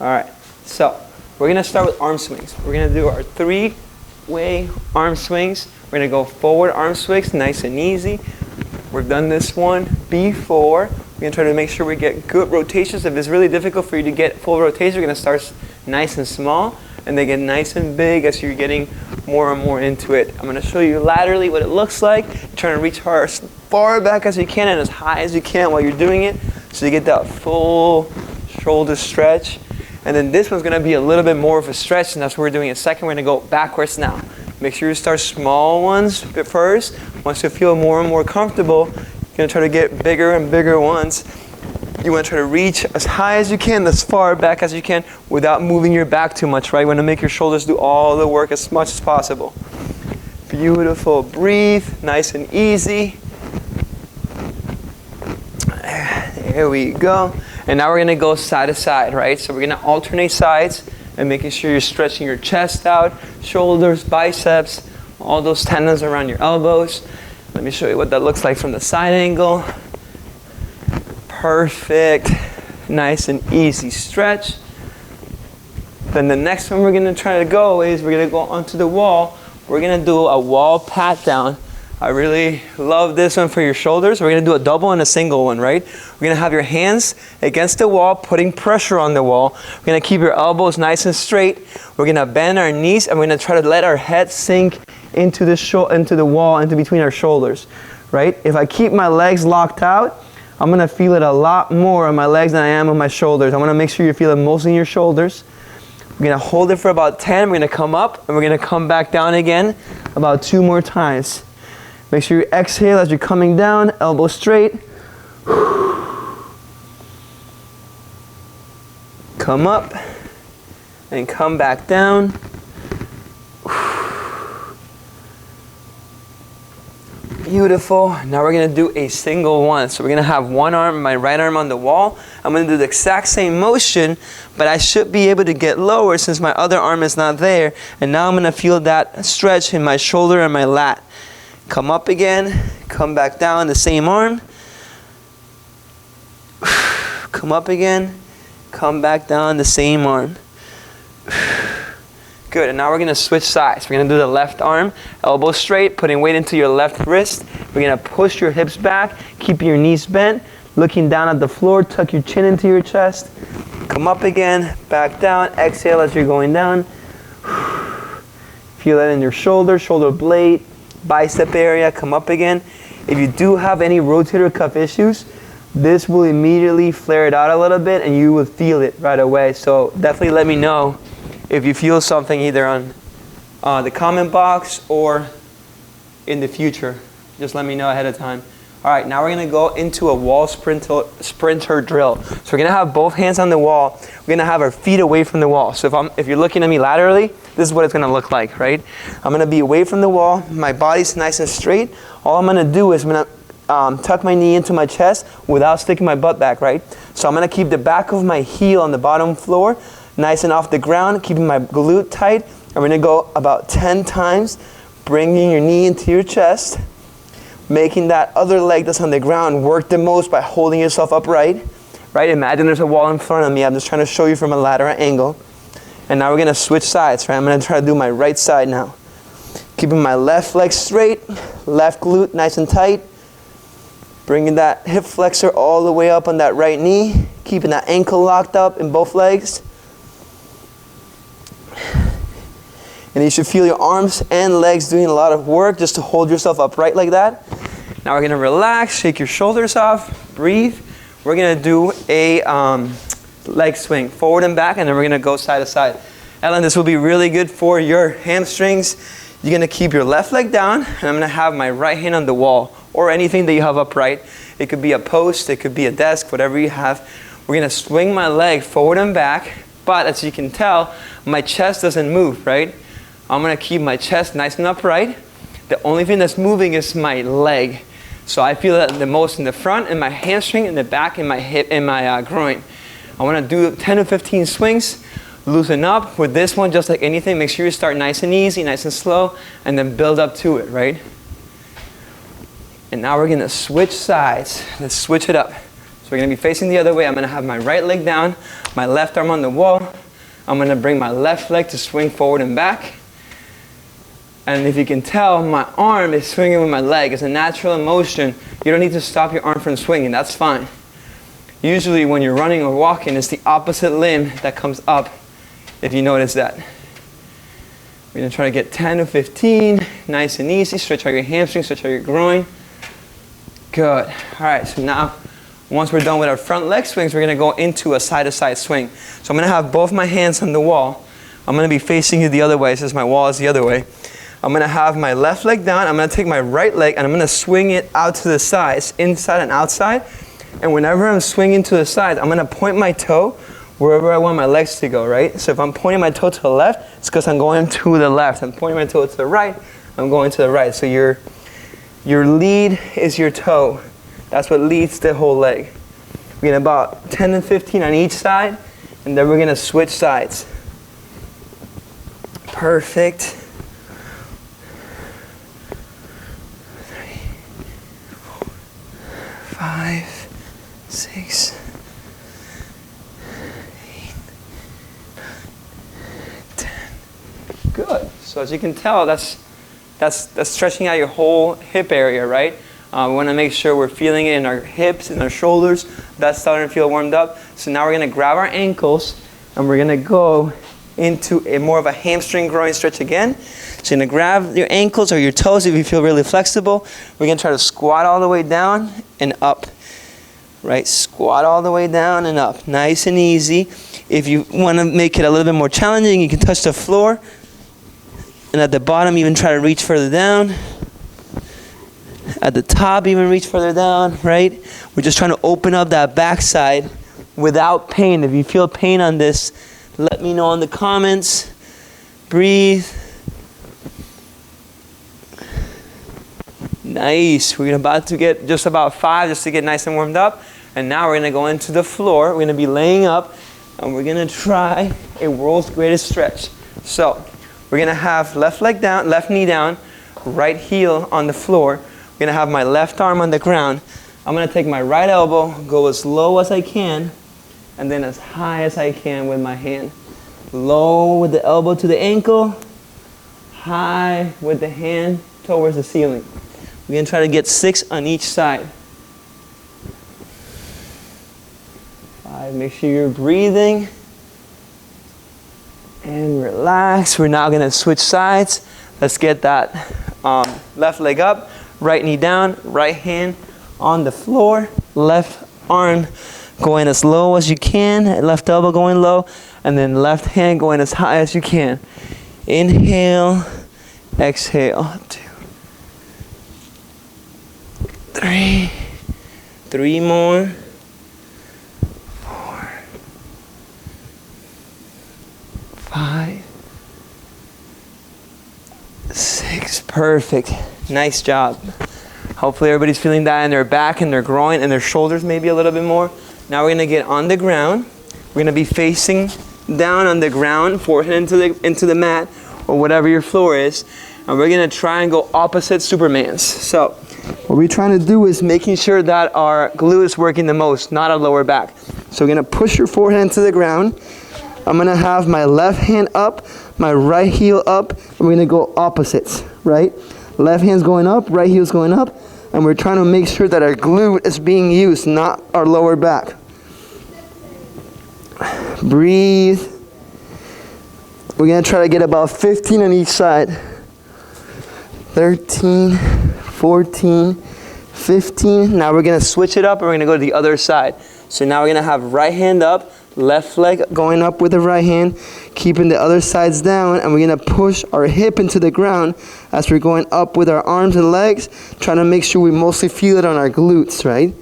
All right, so we're gonna start with arm swings. We're gonna do our 3-way arm swings. We're gonna go forward arm swings, nice and easy. We've done this one before. We're gonna try to make sure we get good rotations. If it's really difficult for you to get full rotation, we're gonna start nice and small and then get nice and big as you're getting more and more into it. I'm gonna show you laterally what it looks like. You're trying to reach as far back as you can and as high as you can while you're doing it, so you get that full shoulder stretch. And then this one's gonna be a little bit more of a stretch, and that's what we're doing in a second. We're gonna go backwards now. Make sure you start small ones first. Once you feel more and more comfortable, you're gonna try to get bigger and bigger ones. You wanna try to reach as high as you can, as far back as you can, without moving your back too much, right? You wanna make your shoulders do all the work as much as possible. Beautiful, breathe, nice and easy. There we go. And now we're gonna go side to side, right? So we're gonna alternate sides and making sure you're stretching your chest out, shoulders, biceps, all those tendons around your elbows. Let me show you what that looks like from the side angle. Perfect, nice and easy stretch. Then the next one we're gonna try to go is we're gonna go onto the wall. We're gonna do a wall pat down. I really love this one for your shoulders. We're gonna do a double and a single one, right? We're gonna have your hands against the wall, putting pressure on the wall. We're gonna keep your elbows nice and straight. We're gonna bend our knees and we're gonna try to let our head sink into the wall, into between our shoulders, right? If I keep my legs locked out, I'm gonna feel it a lot more on my legs than I am on my shoulders. I wanna make sure you feel it mostly in your shoulders. We're gonna hold it for about 10. We're gonna come up and we're gonna come back down again about 2 more times. Make sure you exhale as you're coming down, elbow straight. Come up and come back down. Beautiful. Now we're gonna do a single one. So we're gonna have one arm, my right arm on the wall. I'm gonna do the exact same motion, but I should be able to get lower since my other arm is not there. And now I'm gonna feel that stretch in my shoulder and my lat. Come up again, come back down, the same arm. Come up again, come back down, the same arm. Good, and now we're gonna switch sides. We're gonna do the left arm, elbow straight, putting weight into your left wrist. We're gonna push your hips back, keep your knees bent, looking down at the floor, tuck your chin into your chest. Come up again, back down, exhale as you're going down. Feel that in your shoulder blade, bicep area, come up again. If you do have any rotator cuff issues, this will immediately flare it out a little bit and you will feel it right away. So definitely let me know if you feel something either on the comment box or in the future. Just let me know ahead of time. All right, now we're gonna go into a wall sprinter drill. So we're gonna have both hands on the wall. We're gonna have our feet away from the wall. So if you're looking at me laterally, this is what it's gonna look like, right? I'm gonna be away from the wall. My body's nice and straight. All I'm gonna do is I'm gonna tuck my knee into my chest without sticking my butt back, right? So I'm gonna keep the back of my heel on the bottom floor, nice and off the ground, keeping my glute tight. I'm gonna go about 10 times, bringing your knee into your chest, making that other leg that's on the ground work the most by holding yourself upright, right? Imagine there's a wall in front of me. I'm just trying to show you from a lateral angle. And now we're gonna switch sides, right? I'm gonna try to do my right side now. Keeping my left leg straight, left glute nice and tight. Bringing that hip flexor all the way up on that right knee. Keeping that ankle locked up in both legs. And you should feel your arms and legs doing a lot of work just to hold yourself upright like that. Now we're gonna relax, shake your shoulders off, breathe. We're gonna do a leg swing, forward and back, and then we're gonna go side to side. Ellen, this will be really good for your hamstrings. You're gonna keep your left leg down, and I'm gonna have my right hand on the wall, or anything that you have upright. It could be a post, it could be a desk, whatever you have. We're gonna swing my leg forward and back, but as you can tell, my chest doesn't move, right? I'm gonna keep my chest nice and upright. The only thing that's moving is my leg. So I feel that the most in the front, in my hamstring, in the back, in my hip, in my groin. I wanna do 10 to 15 swings, loosen up. With this one, just like anything, make sure you start nice and easy, nice and slow, and then build up to it, right? And now we're gonna switch sides. Let's switch it up. So we're gonna be facing the other way. I'm gonna have my right leg down, my left arm on the wall. I'm gonna bring my left leg to swing forward and back. And if you can tell, my arm is swinging with my leg. It's a natural motion. You don't need to stop your arm from swinging, that's fine. Usually when you're running or walking, it's the opposite limb that comes up, if you notice that. We're gonna try to get 10 to 15, nice and easy. Stretch out your hamstring, stretch out your groin. Good. All right, so now, once we're done with our front leg swings, we're gonna go into a side-to-side swing. So I'm gonna have both my hands on the wall. I'm gonna be facing you the other way, since my wall is the other way. I'm gonna have my left leg down, I'm gonna take my right leg, and I'm gonna swing it out to the sides, inside and outside. And whenever I'm swinging to the side, I'm gonna point my toe wherever I want my legs to go, right? So if I'm pointing my toe to the left, it's because I'm going to the left. I'm pointing my toe to the right, I'm going to the right. So your lead is your toe. That's what leads the whole leg. We're gonna about 10 and 15 on each side, and then we're gonna switch sides. Perfect. 3, 4, 5, 6, 8, 10. Good. So as you can tell, that's stretching out your whole hip area, right? We want to make sure we're feeling it in our hips and our shoulders. That's starting to feel warmed up. So now we're going to grab our ankles and we're going to go into a more of a hamstring groin stretch again. So you're going to grab your ankles or your toes if you feel really flexible. We're going to try to squat all the way down and up. Right? Squat all the way down and up. Nice and easy. If you want to make it a little bit more challenging, you can touch the floor. And at the bottom, even try to reach further down. At the top, even reach further down, right? We're just trying to open up that backside without pain. If you feel pain on this, let me know in the comments. Breathe. Nice. We're about to get just about 5 just to get nice and warmed up. And now we're going to go into the floor. We're going to be laying up and we're going to try a world's greatest stretch. So we're going to have left leg down, left knee down, right heel on the floor. We're going to have my left arm on the ground. I'm going to take my right elbow, go as low as I can, and then as high as I can with my hand. Low with the elbow to the ankle, high with the hand towards the ceiling. We're going to try to get 6 on each side. 5, make sure you're breathing. And relax. We're now going to switch sides. Let's get that left leg up, right knee down, right hand on the floor, left arm going as low as you can, left elbow going low, and then left hand going as high as you can. Inhale, exhale. 2, 3, 3 more. 4, 5, 6. Perfect. Nice job. Hopefully everybody's feeling that in their back and their groin and their shoulders maybe a little bit more. Now we're going to get on the ground. We're going to be facing down on the ground, forehead into the mat or whatever your floor is. And we're going to try and go opposite Supermans. So what we're trying to do is making sure that our glute is working the most, not our lower back. So we're going to push your forehead into the ground. I'm going to have my left hand up, my right heel up, and we're going to go opposites, right? Left hand's going up, right heel's going up, and we're trying to make sure that our glute is being used, not our lower back. Breathe. We're going to try to get about 15 on each side. 13, 14, 15. Now we're going to switch it up and we're going to go to the other side. So now we're going to have right hand up, left leg going up with the right hand, keeping the other sides down, and we're going to push our hip into the ground as we're going up with our arms and legs, trying to make sure we mostly feel it on our glutes, right?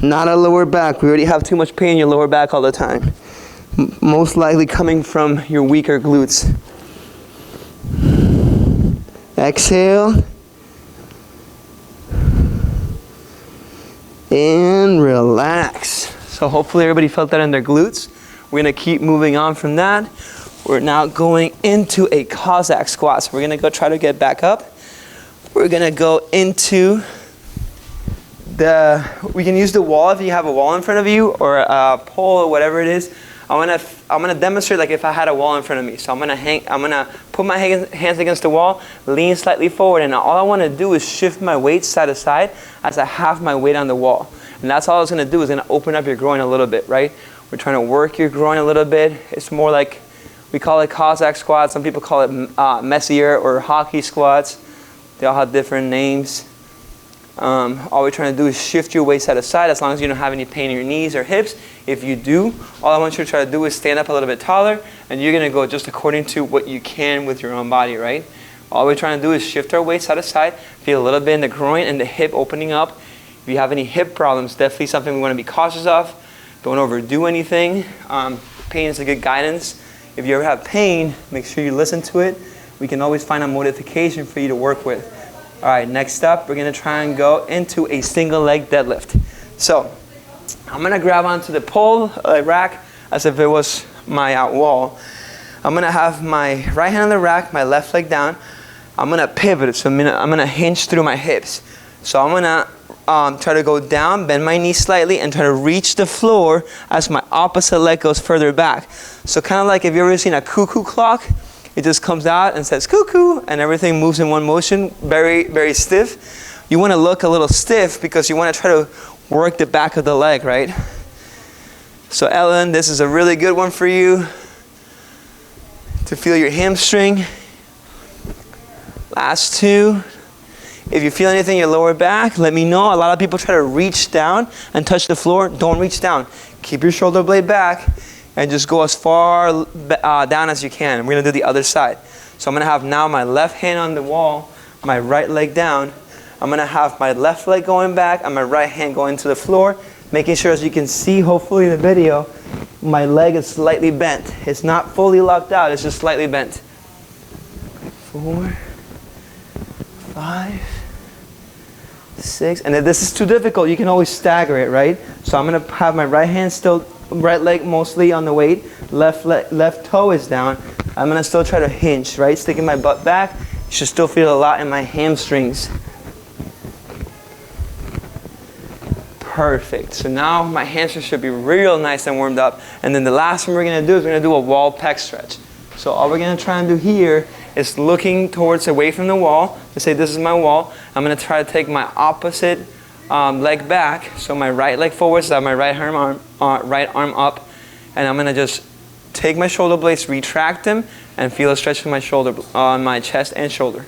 Not our lower back. We already have too much pain in your lower back all the time. Most likely coming from your weaker glutes. Exhale. And relax. So hopefully everybody felt that in their glutes. We're going to keep moving on from that. We're now going into a Kazak squat. So we're going to go try to get back up. We're going to go into We can use the wall if you have a wall in front of you, or a pole, or whatever it is. I'm gonna demonstrate like if I had a wall in front of me. So I'm gonna put my hands against the wall, lean slightly forward, and all I want to do is shift my weight side to side as I have my weight on the wall. And that's all I was gonna do, is gonna open up your groin a little bit, right? We're trying to work your groin a little bit. It's more like, we call it Kazak Squat. Some people call it messier or hockey squats. They all have different names. All we're trying to do is shift your weight side to side, as long as you don't have any pain in your knees or hips. If you do, all I want you to try to do is stand up a little bit taller, and you're going to go just according to what you can with your own body, right? All we're trying to do is shift our weight side to side, feel a little bit in the groin and the hip opening up. If you have any hip problems, definitely something we want to be cautious of. Don't overdo anything. Pain is a good guidance. If you ever have pain, make sure you listen to it. We can always find a modification for you to work with. All right, next up, we're going to try and go into a single leg deadlift. So I'm going to grab onto the pole rack as if it was my wall. I'm going to have my right hand on the rack, my left leg down. I'm going to pivot, so I'm going to hinge through my hips. So I'm going to try to go down, bend my knees slightly, and try to reach the floor as my opposite leg goes further back. So kind of like if you've ever seen a cuckoo clock, it just comes out and says cuckoo, and everything moves in one motion, very, very stiff. You want to look a little stiff because you want to try to work the back of the leg, right? So Ellen, this is a really good one for you to feel your hamstring. Last two. If you feel anything in your lower back, let me know. A lot of people try to reach down and touch the floor. Don't reach down. Keep your shoulder blade back and just go as far down as you can. We're going to do the other side. So I'm going to have now my left hand on the wall, my right leg down. I'm going to have my left leg going back and my right hand going to the floor, making sure, as you can see hopefully in the video, my leg is slightly bent. It's not fully locked out, it's just slightly bent. 4, 5, 6, and if this is too difficult, you can always stagger it, right? So I'm going to have my right hand still, right leg mostly on the weight, left toe is down. I'm going to still try to hinge, right? Sticking my butt back. You should still feel a lot in my hamstrings. Perfect. So now my hamstrings should be real nice and warmed up. And then the last one we're going to do is we're going to do a wall pec stretch. So all we're going to try and do here is looking towards away from the wall to say this is my wall. I'm going to try to take my opposite leg back. So my right leg forward, so I have my right arm up. And I'm going to just take my shoulder blades, retract them, and feel a stretch in my shoulder, on my chest and shoulder.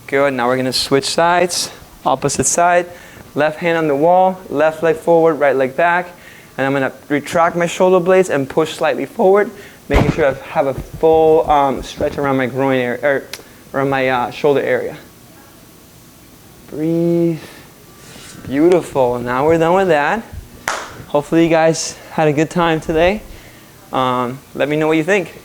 Good. Now we're going to switch sides. Opposite side. Left hand on the wall, left leg forward, right leg back. And I'm going to retract my shoulder blades and push slightly forward, making sure I have a full stretch around my groin area, or around my shoulder area. Breathe. Beautiful. Now we're done with that. Hopefully you guys had a good time today. Let me know what you think.